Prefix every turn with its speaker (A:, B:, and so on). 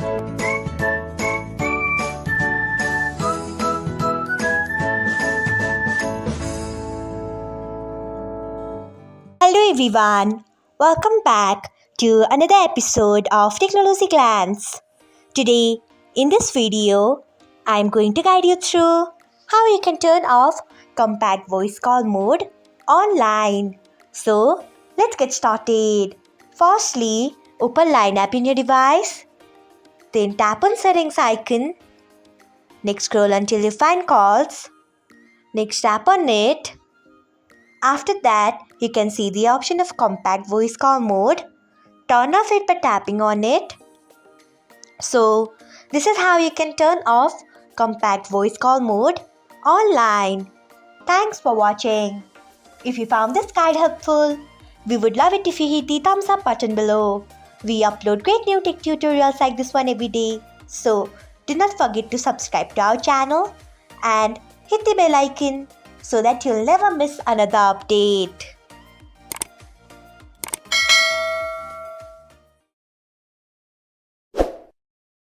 A: Hello everyone, welcome back to another episode of Technologyglance. Today, in this video, I am going to guide you through how you can turn off compact voice call mode online. So, let's get started. Firstly, open Line app in your device, then tap on settings icon. Next, scroll until you find calls. Next, tap on it. After that, you can see the option of compact voice call mode. Turn off it by tapping on it. So, this is how you can turn off compact voice call mode online. Thanks for watching. If you found this guide helpful, we would love it if you hit the thumbs up button below. We upload great new tech tutorials like this one every day. So, do not forget to subscribe to our channel and hit the bell icon so that you'll never miss another update.